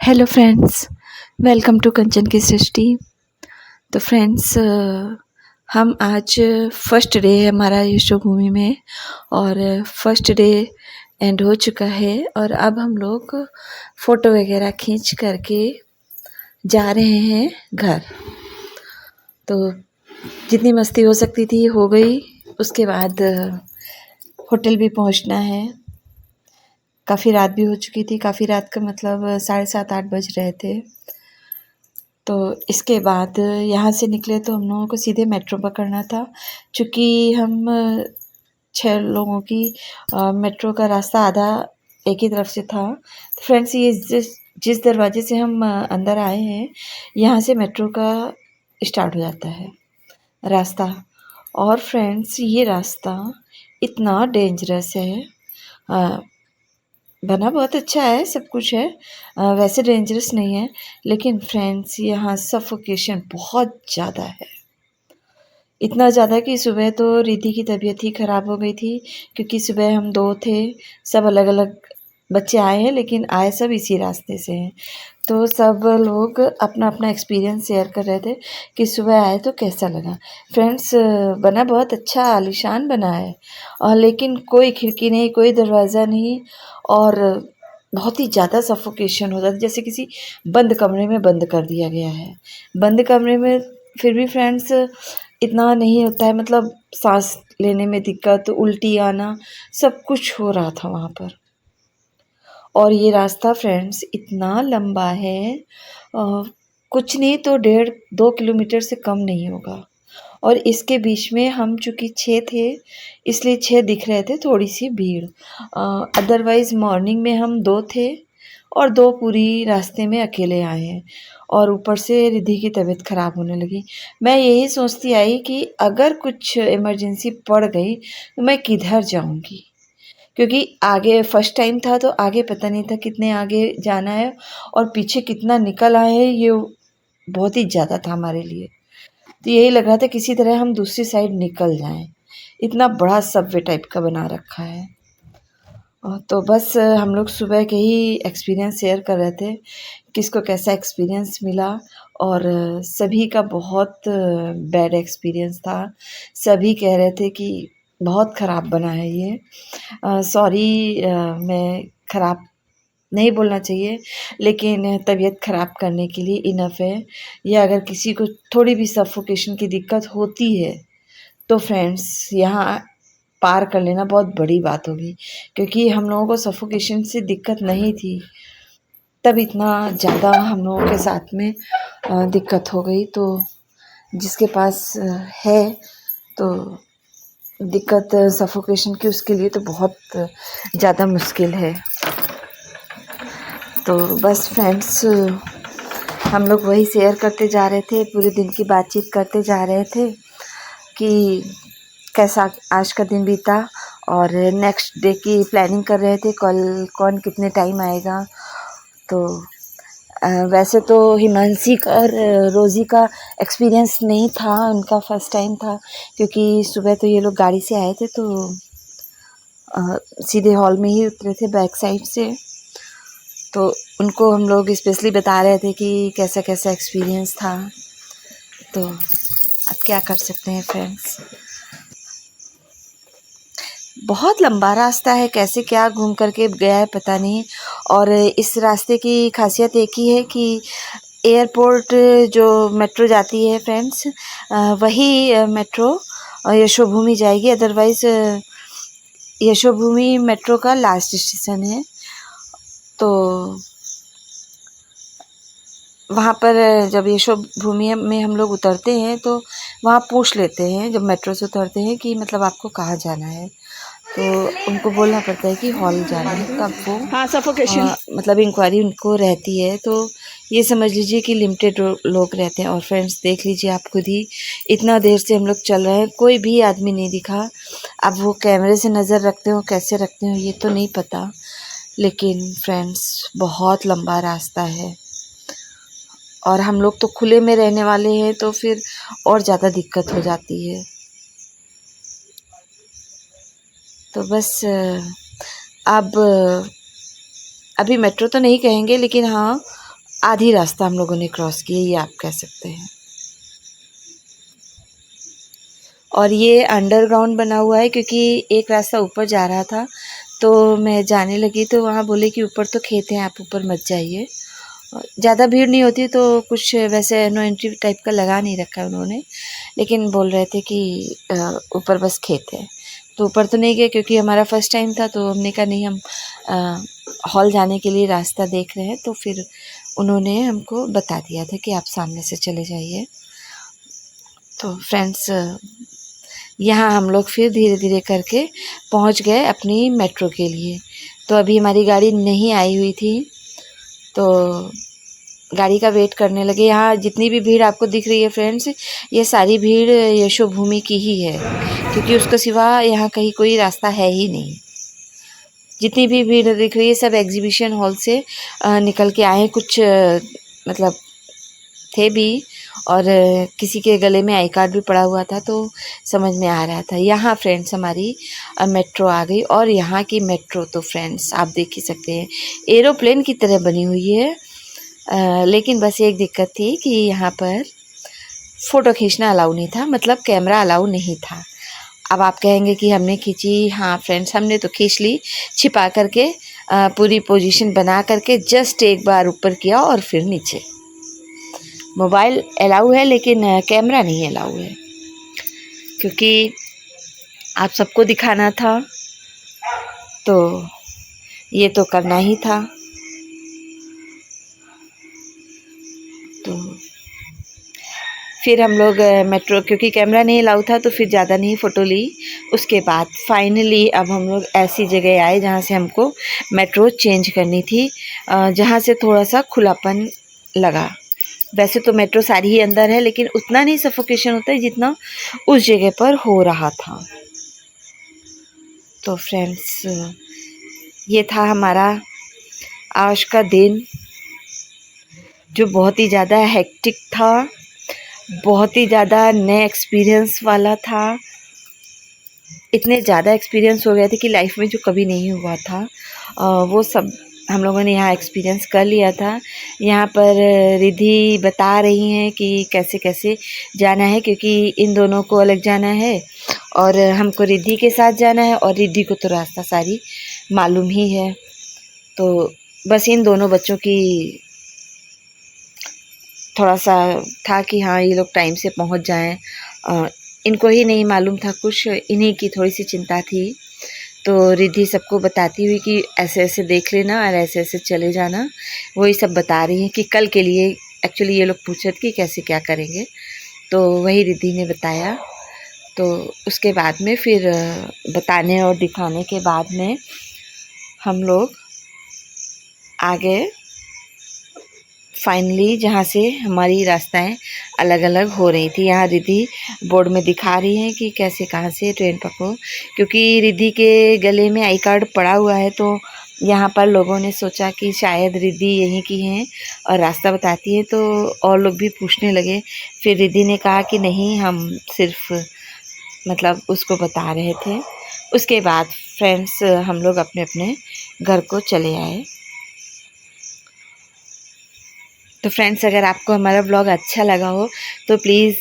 Hello friends, welcome to कंचन की सृष्टि। तो friends, हम आज फर्स्ट डे है हमारा यशोभूमि में और फर्स्ट डे एंड हो चुका है और अब हम लोग फ़ोटो वगैरह खींच करके जा रहे हैं घर। तो जितनी मस्ती हो सकती थी हो गई। उसके बाद होटल भी पहुंचना है। काफ़ी रात भी हो चुकी थी। काफ़ी रात का मतलब 7:30-8 बज रहे थे। तो इसके बाद यहाँ से निकले तो हम लोगों को सीधे मेट्रो पकड़ना था। चूँकि हम 6 लोगों की मेट्रो का रास्ता आधा एक ही तरफ से था। फ्रेंड्स, ये जिस दरवाजे से हम अंदर आए हैं, यहाँ से मेट्रो का स्टार्ट हो जाता है रास्ता। और फ्रेंड्स, ये रास्ता इतना डेंजरस है। बना बहुत अच्छा है, सब कुछ है, वैसे डेंजरस नहीं है, लेकिन फ्रेंड्स यहाँ सफोकेशन बहुत ज़्यादा है। इतना ज़्यादा कि सुबह तो रिद्धि की तबीयत ही ख़राब हो गई थी, क्योंकि सुबह हम 2 थे, सब अलग-अलग बच्चे आए हैं, लेकिन आए सब इसी रास्ते से हैं। तो सब लोग अपना-अपना एक्सपीरियंस शेयर कर रहे थे कि सुबह आए तो कैसा लगा। फ्रेंड्स, बना बहुत अच्छा आलीशान बना है, और लेकिन कोई खिड़की नहीं, कोई दरवाज़ा नहीं, और बहुत ही ज़्यादा सफोकेशन होता था, जैसे किसी बंद कमरे में बंद कर दिया गया है। बंद कमरे में फिर भी फ्रेंड्स इतना नहीं होता है, मतलब सांस लेने में दिक्कत, उल्टी आना, सब कुछ हो रहा था वहाँ पर। और ये रास्ता फ्रेंड्स इतना लंबा है, कुछ नहीं तो 1.5-2 किलोमीटर से कम नहीं होगा। और इसके बीच में हम चूँकि 6 थे, इसलिए 6 दिख रहे थे, थोड़ी-सी भीड़। अदरवाइज़ मॉर्निंग में हम 2 थे और 2 पूरी रास्ते में अकेले आए हैं, और ऊपर से रिद्धि की तबीयत ख़राब होने लगी। मैं यही सोचती आई कि अगर कुछ इमरजेंसी पड़ गई तो मैं किधर जाऊँगी? क्योंकि आगे फर्स्ट टाइम था तो आगे पता नहीं था कितने आगे जाना है, और पीछे कितना निकल आए हैं, ये बहुत ही ज़्यादा था हमारे लिए। तो यही लग रहा था किसी तरह हम दूसरी साइड निकल जाएँ। इतना बड़ा सबवे टाइप का बना रखा है। तो बस हम लोग सुबह के ही एक्सपीरियंस शेयर कर रहे थे, किसको कैसा एक्सपीरियंस मिला, और सभी का बहुत बैड एक्सपीरियंस था। सभी कह रहे थे कि बहुत ख़राब बना है ये। सॉरी, मैं ख़राब नहीं बोलना चाहिए, लेकिन तबीयत ख़राब करने के लिए इनफ़ है। या अगर किसी को थोड़ी भी सफोकेशन की दिक्कत होती है, तो फ्रेंड्स यहाँ पार कर लेना बहुत बड़ी बात होगी, क्योंकि हम लोगों को सफोकेशन से दिक्कत नहीं थी, तब इतना ज़्यादा हम लोगों के साथ में दिक्कत हो गई। तो जिसके पास है तो दिक्कत सफोकेशन की, उसके लिए तो बहुत ज़्यादा मुश्किल है। तो बस फ्रेंड्स, हम लोग वही शेयर करते जा रहे थे, पूरे दिन की बातचीत करते जा रहे थे कि कैसा आज का दिन बीता, और नेक्स्ट डे की प्लानिंग कर रहे थे, कल कौन कितने टाइम आएगा। तो वैसे तो हिमांशी का और रोज़ी का एक्सपीरियंस नहीं था, उनका फर्स्ट टाइम था, क्योंकि सुबह तो ये लोग गाड़ी से आए थे, तो सीधे हॉल में ही उतरे थे बैक साइड से। तो उनको हम लोग स्पेशली बता रहे थे कि कैसा कैसा एक्सपीरियंस था। तो अब क्या कर सकते हैं फ्रेंड्स, बहुत लंबा रास्ता है, कैसे क्या घूम करके गया है पता नहीं। और इस रास्ते की खासियत एक ही है कि एयरपोर्ट जो मेट्रो जाती है फ्रेंड्स, वही मेट्रो यशोभूमि जाएगी। अदरवाइज़ यशोभूमि मेट्रो का लास्ट स्टेशन है। तो वहाँ पर जब यशोभूमि में हम लोग उतरते हैं तो वहाँ पूछ लेते हैं, जब मेट्रो से उतरते हैं, कि मतलब आपको कहाँ जाना है। तो उनको बोलना पड़ता है कि हॉल जाना है, तब वो हाँ, सफोकेशन। मतलब इंक्वायरी उनको रहती है। तो ये समझ लीजिए कि लिमिटेड लोग रहते हैं। और फ्रेंड्स, देख लीजिए आप खुद ही, इतना देर से हम लोग चल रहे हैं, कोई भी आदमी नहीं दिखा। अब वो कैमरे से नज़र रखते हो कैसे रखते हो ये तो नहीं पता, लेकिन फ्रेंड्स बहुत लंबा रास्ता है, और हम लोग तो खुले में रहने वाले हैं, तो फिर और ज़्यादा दिक्कत हो जाती है। तो बस अब अभी मेट्रो तो नहीं कहेंगे, लेकिन हाँ, आधी रास्ता हम लोगों ने क्रॉस किया, ये आप कह सकते हैं। और ये अंडरग्राउंड बना हुआ है क्योंकि एक रास्ता ऊपर जा रहा था, तो मैं जाने लगी तो वहाँ बोले कि ऊपर तो खेत हैं, आप ऊपर मत जाइए। ज़्यादा भीड़ नहीं होती तो कुछ वैसे नो एंट्री टाइप का लगा नहीं रखा है उन्होंने, लेकिन बोल रहे थे कि ऊपर बस खेत है। तो ऊपर तो नहीं गए क्योंकि हमारा फर्स्ट टाइम था, तो हमने कहा नहीं, हम हॉल जाने के लिए रास्ता देख रहे हैं। तो फिर उन्होंने हमको बता दिया था कि आप सामने से चले जाइए। तो फ्रेंड्स, यहाँ हम लोग फिर धीरे धीरे करके पहुँच गए अपनी मेट्रो के लिए। तो अभी हमारी गाड़ी नहीं आई हुई थी, तो गाड़ी का वेट करने लगे। यहाँ जितनी भी भीड़ आपको दिख रही है फ्रेंड्स, ये सारी भीड़ यशोभूमि की ही है, क्योंकि उसके सिवा यहाँ कहीं कोई रास्ता है ही नहीं। जितनी भी भीड़ दिख रही है सब एग्जीबिशन हॉल से निकल के आए। कुछ मतलब थे भी, और किसी के गले में आई कार्ड भी पड़ा हुआ था, तो समझ में आ रहा था। यहाँ फ्रेंड्स हमारी मेट्रो आ गई, और यहाँ की मेट्रो तो फ्रेंड्स आप देख ही सकते हैं, एरोप्लेन की तरह बनी हुई है। लेकिन बस एक दिक्कत थी कि यहाँ पर फ़ोटो खींचना अलाउ नहीं था, मतलब कैमरा अलाउ नहीं था। अब आप कहेंगे कि हमने खींची, हाँ फ्रेंड्स हमने तो खींच ली, छिपा करके पूरी पोजीशन बना करके जस्ट एक बार ऊपर किया और फिर नीचे। मोबाइल अलाउ है लेकिन कैमरा नहीं अलाउ है, क्योंकि आप सबको दिखाना था, तो ये तो करना ही था। तो फिर हम लोग मेट्रो, क्योंकि कैमरा नहीं अलाउ था तो फिर ज़्यादा नहीं फ़ोटो ली। उसके बाद फाइनली अब हम लोग ऐसी जगह आए जहाँ से हमको मेट्रो चेंज करनी थी, जहाँ से थोड़ा सा खुलापन लगा। वैसे तो मेट्रो सारी ही अंदर है, लेकिन उतना नहीं सफोकेशन होता है जितना उस जगह पर हो रहा था। तो फ्रेंड्स, ये था हमारा आज का दिन, जो बहुत ही ज़्यादा हेक्टिक था, बहुत ही ज़्यादा नए एक्सपीरियंस वाला था। इतने ज़्यादा एक्सपीरियंस हो गए थे कि लाइफ में जो कभी नहीं हुआ था वो सब हम लोगों ने यहाँ एक्सपीरियंस कर लिया था। यहाँ पर रिद्धि बता रही हैं कि कैसे कैसे जाना है, क्योंकि इन दोनों को अलग जाना है और हमको रिद्धि के साथ जाना है, और रिद्धि को तो रास्ता सारी मालूम ही है। तो बस इन दोनों बच्चों की थोड़ा सा था कि हाँ ये लोग टाइम से पहुँच जाएं। इनको ही नहीं मालूम था कुछ, इन्हीं की थोड़ी सी चिंता थी। तो रिद्धि सबको बताती हुई कि ऐसे ऐसे देख लेना और ऐसे ऐसे चले जाना, वही सब बता रही हैं कि कल के लिए एक्चुअली ये लोग पूछ रहे थे कि कैसे क्या करेंगे, तो वही रिद्धि ने बताया। तो उसके बाद में फिर बताने और दिखाने के बाद में हम लोग आ गए फाइनली जहाँ से हमारी रास्ताएं अलग अलग हो रही थी। यहाँ रिद्धि बोर्ड में दिखा रही हैं कि कैसे कहाँ से ट्रेन पकड़ो, क्योंकि रिद्धि के गले में आई कार्ड पड़ा हुआ है, तो यहाँ पर लोगों ने सोचा कि शायद रिद्धि यहीं की हैं और रास्ता बताती है, तो और लोग भी पूछने लगे। फिर रिद्धि ने कहा कि नहीं, हम सिर्फ मतलब उसको बता रहे थे। उसके बाद फ्रेंड्स हम लोग अपने अपने घर को चले आए। तो फ्रेंड्स, अगर आपको हमारा व्लॉग अच्छा लगा हो तो प्लीज़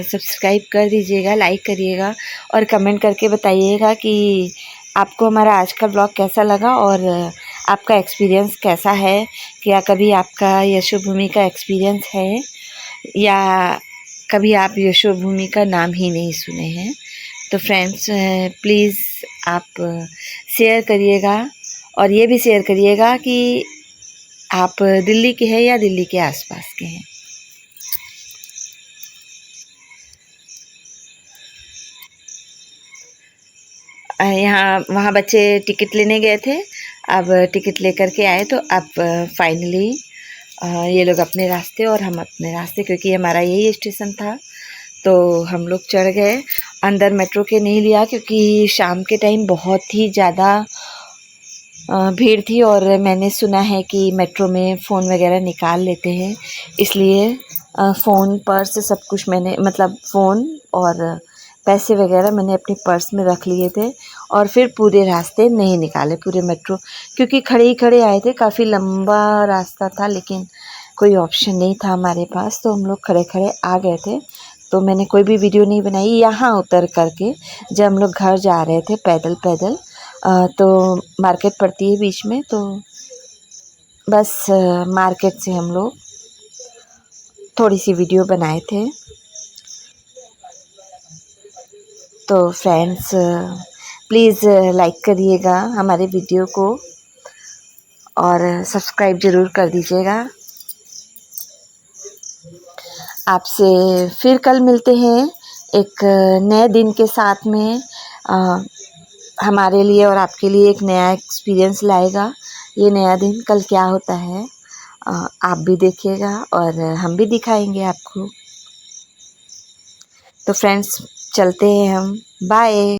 सब्सक्राइब कर दीजिएगा, लाइक करिएगा और कमेंट करके बताइएगा कि आपको हमारा आज का व्लॉग कैसा लगा और आपका एक्सपीरियंस कैसा है। क्या कभी आपका यशोभूमि का एक्सपीरियंस है, या कभी आप यशोभूमि का नाम ही नहीं सुने हैं। तो फ्रेंड्स प्लीज़ आप शेयर करिएगा, और ये भी शेयर करिएगा कि आप दिल्ली के हैं या दिल्ली के आसपास के हैं। यहाँ वहाँ बच्चे टिकट लेने गए थे, अब टिकट लेकर के आए, तो अब फाइनली ये लोग अपने रास्ते और हम अपने रास्ते, क्योंकि हमारा यही स्टेशन था, तो हम लोग चढ़ गए। अंदर मेट्रो के नहीं लिया क्योंकि शाम के टाइम बहुत ही ज़्यादा भीड़ थी, और मैंने सुना है कि मेट्रो में फ़ोन वगैरह निकाल लेते हैं, इसलिए फ़ोन पर्स सब कुछ मैंने, मतलब फ़ोन और पैसे वगैरह मैंने अपने पर्स में रख लिए थे, और फिर पूरे रास्ते नहीं निकाले पूरे मेट्रो, क्योंकि खड़े ही खड़े आए थे। काफ़ी लंबा रास्ता था, लेकिन कोई ऑप्शन नहीं था हमारे पास, तो हम लोग खड़े खड़े आ गए थे। तो मैंने कोई भी वीडियो नहीं बनाई यहाँ उतर करके। जब हम लोग घर जा रहे थे पैदल पैदल, तो मार्केट पड़ती है बीच में, तो बस मार्केट से हम लोग थोड़ी सी वीडियो बनाए थे। तो फ्रेंड्स प्लीज़ लाइक करिएगा हमारे वीडियो को और सब्सक्राइब ज़रूर कर दीजिएगा। आपसे फिर कल मिलते हैं एक नए दिन के साथ में। हमारे लिए और आपके लिए एक नया एक्सपीरियंस लाएगा ये नया दिन। कल क्या होता है आप भी देखिएगा और हम भी दिखाएंगे आपको। तो फ्रेंड्स चलते हैं हम, बाय।